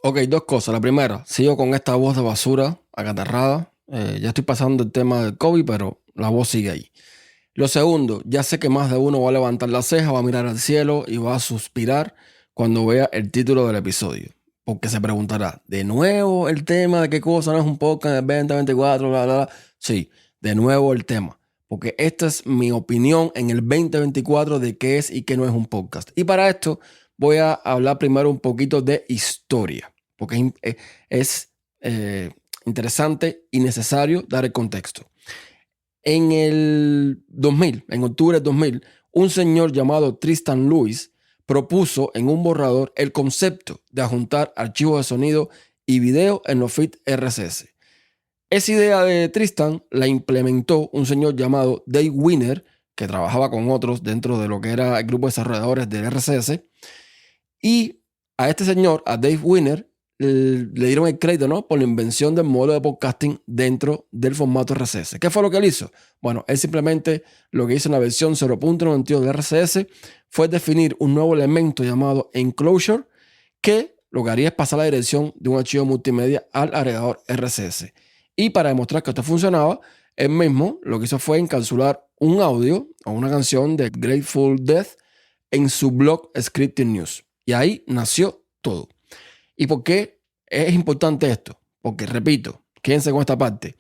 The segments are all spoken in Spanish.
Ok, dos cosas. La primera, sigo con esta voz de basura acatarrada. Ya estoy pasando el tema del COVID, pero la voz sigue ahí. Lo segundo, ya sé que más de uno va a levantar la ceja, va a mirar al cielo y va a suspirar cuando vea el título del episodio. Porque se preguntará, ¿de nuevo el tema de qué cosa no es un podcast del 2024, bla, bla, bla? Sí, de nuevo el tema. Porque esta es mi opinión en el 2024 de qué es y qué no es un podcast. Y para esto voy a hablar primero un poquito de historia. Porque es interesante y necesario dar el contexto. En el 2000, en octubre del 2000, un señor llamado Tristan Lewis propuso en un borrador el concepto de adjuntar archivos de sonido y video en los feeds RSS. Esa idea de Tristan la implementó un señor llamado Dave Winner, que trabajaba con otros dentro de lo que era el grupo de desarrolladores del RSS. Y a este señor, a Dave Winner, le dieron el crédito, ¿no?, por la invención del modelo de podcasting dentro del formato RSS. ¿Qué fue lo que él hizo? Bueno, él simplemente lo que hizo en la versión 0.92 de RSS fue definir un nuevo elemento llamado enclosure, que lo que haría es pasar la dirección de un archivo multimedia al agregador RSS. Y para demostrar que esto funcionaba, él mismo lo que hizo fue encapsular un audio o una canción de Grateful Dead en su blog Scripting News. Y ahí nació todo. ¿Y por qué es importante esto? Porque, repito, quédense con esta parte.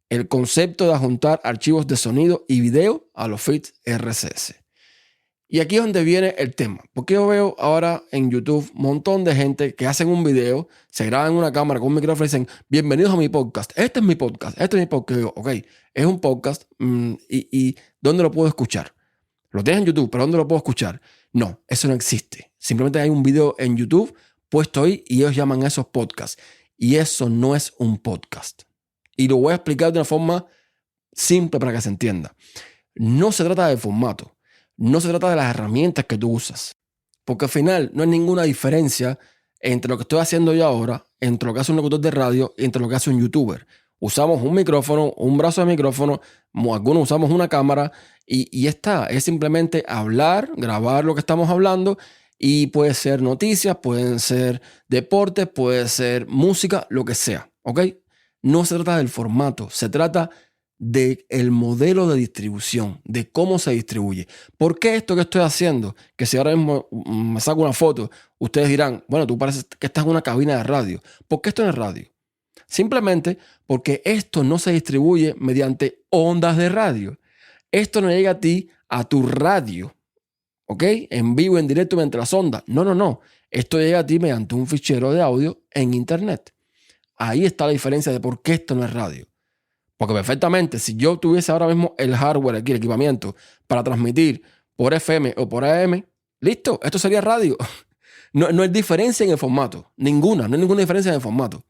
El concepto de adjuntar archivos de sonido y video a los feeds RSS. Y aquí es donde viene el tema. Porque yo veo ahora en YouTube un montón de gente que hacen un video, se graban en una cámara con un micrófono y dicen, bienvenidos a mi podcast. Este es mi podcast. Este es mi podcast. Y digo, ok, es un podcast. ¿Y dónde lo puedo escuchar? Lo tienes en YouTube, pero ¿dónde lo puedo escuchar? No, eso no existe. Simplemente hay un video en YouTube puesto ahí y ellos llaman a esos podcasts. Y eso no es un podcast. Y lo voy a explicar de una forma simple para que se entienda. No se trata del formato. No se trata de las herramientas que tú usas. Porque al final no hay ninguna diferencia entre lo que estoy haciendo yo ahora, entre lo que hace un locutor de radio y entre lo que hace un youtuber. Usamos un micrófono, un brazo de micrófono, algunos usamos una cámara y está. Es simplemente hablar, grabar lo que estamos hablando y puede ser noticias, pueden ser deportes, puede ser música, lo que sea. ¿Ok? No se trata del formato, se trata del modelo de distribución, de cómo se distribuye. ¿Por qué esto que estoy haciendo? Que si ahora mismo me saco una foto, ustedes dirán, bueno, tú pareces que estás en una cabina de radio. ¿Por qué esto no es radio? Simplemente porque esto no se distribuye mediante ondas de radio. Esto no llega a ti, a tu radio, ¿ok? En vivo, en directo, mediante las ondas. No, no, no. Esto llega a ti mediante un fichero de audio en internet. Ahí está la diferencia de por qué esto no es radio. Porque perfectamente, si yo tuviese ahora mismo el hardware aquí, el equipamiento, para transmitir por FM o por AM, listo, esto sería radio. No hay diferencia en el formato. No hay ninguna diferencia en el formato.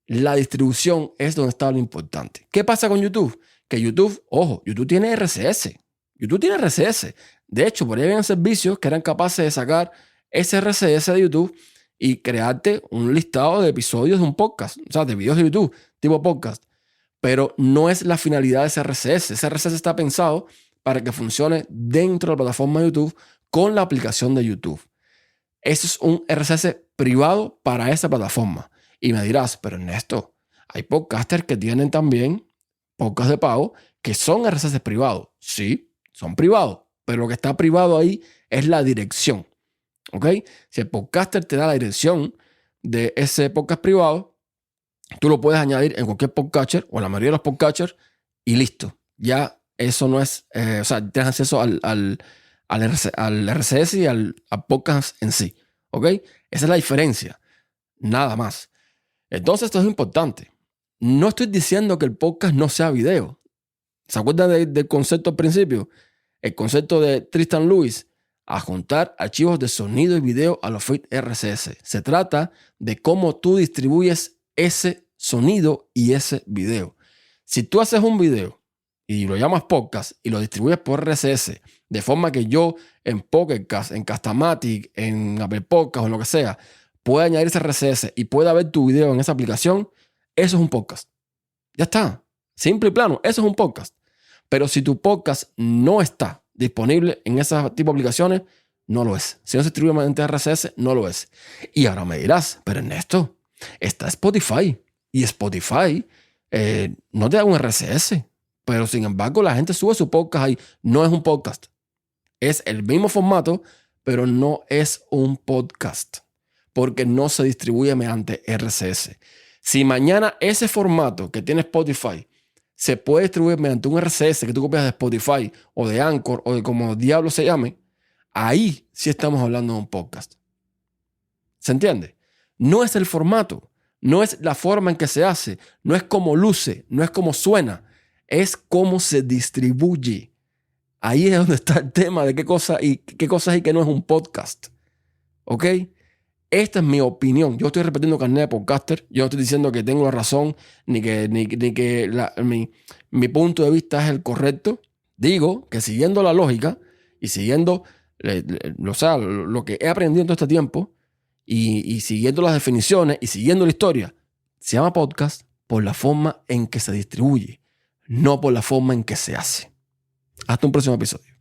La distribución es donde está lo importante. ¿Qué pasa con YouTube? Que YouTube, ojo, YouTube tiene RSS. YouTube tiene RSS. De hecho, por ahí habían servicios que eran capaces de sacar ese RSS de YouTube y crearte un listado de episodios de un podcast, o sea, de videos de YouTube, tipo podcast. Pero no es la finalidad de ese RSS. Ese RSS está pensado para que funcione dentro de la plataforma de YouTube con la aplicación de YouTube. Eso es un RSS privado para esa plataforma. Y me dirás, pero Ernesto, hay podcasters que tienen también podcasts de pago que son RSS privados. Sí, son privados, pero lo que está privado ahí es la dirección. ¿Ok? Si el podcaster te da la dirección de ese podcast privado, tú lo puedes añadir en cualquier podcatcher o en la mayoría de los podcatchers y listo. Ya eso no es, o sea, tienes acceso al RSS y al podcast en sí. ¿Ok? Esa es la diferencia. Nada más. Entonces esto es importante. No estoy diciendo que el podcast no sea video. ¿Se acuerdan del concepto al principio? El concepto de Tristan Lewis, adjuntar archivos de sonido y video a los feeds RSS. Se trata de cómo tú distribuyes ese sonido y ese video. Si tú haces un video y lo llamas podcast y lo distribuyes por RSS, de forma que yo en Pocket Cast, en Castamatic, en Apple Podcast o lo que sea, pueda añadir ese RSS y pueda ver tu video en esa aplicación, eso es un podcast. Ya está. Simple y plano, eso es un podcast. Pero si tu podcast no está disponible en ese tipo de aplicaciones, no lo es. Si no se distribuye mediante RSS, no lo es. Y ahora me dirás, pero Ernesto, está Spotify. Y Spotify no te da un RSS. Pero sin embargo, la gente sube su podcast ahí. No es un podcast. Es el mismo formato, pero no es un podcast. Porque no se distribuye mediante RSS. Si mañana ese formato que tiene Spotify se puede distribuir mediante un RSS que tú copias de Spotify o de Anchor o de como diablo se llame, ahí sí estamos hablando de un podcast. ¿Se entiende? No es el formato, no es la forma en que se hace, no es cómo luce, no es cómo suena, es cómo se distribuye. Ahí es donde está el tema de qué cosas y que no es un podcast. ¿Ok? Esta es mi opinión. Yo estoy repitiendo carnet de podcaster. Yo no estoy diciendo que tengo la razón ni que mi punto de vista es el correcto. Digo que siguiendo la lógica y siguiendo lo que he aprendido en todo este tiempo y siguiendo las definiciones y siguiendo la historia, se llama podcast por la forma en que se distribuye, no por la forma en que se hace. Hasta un próximo episodio.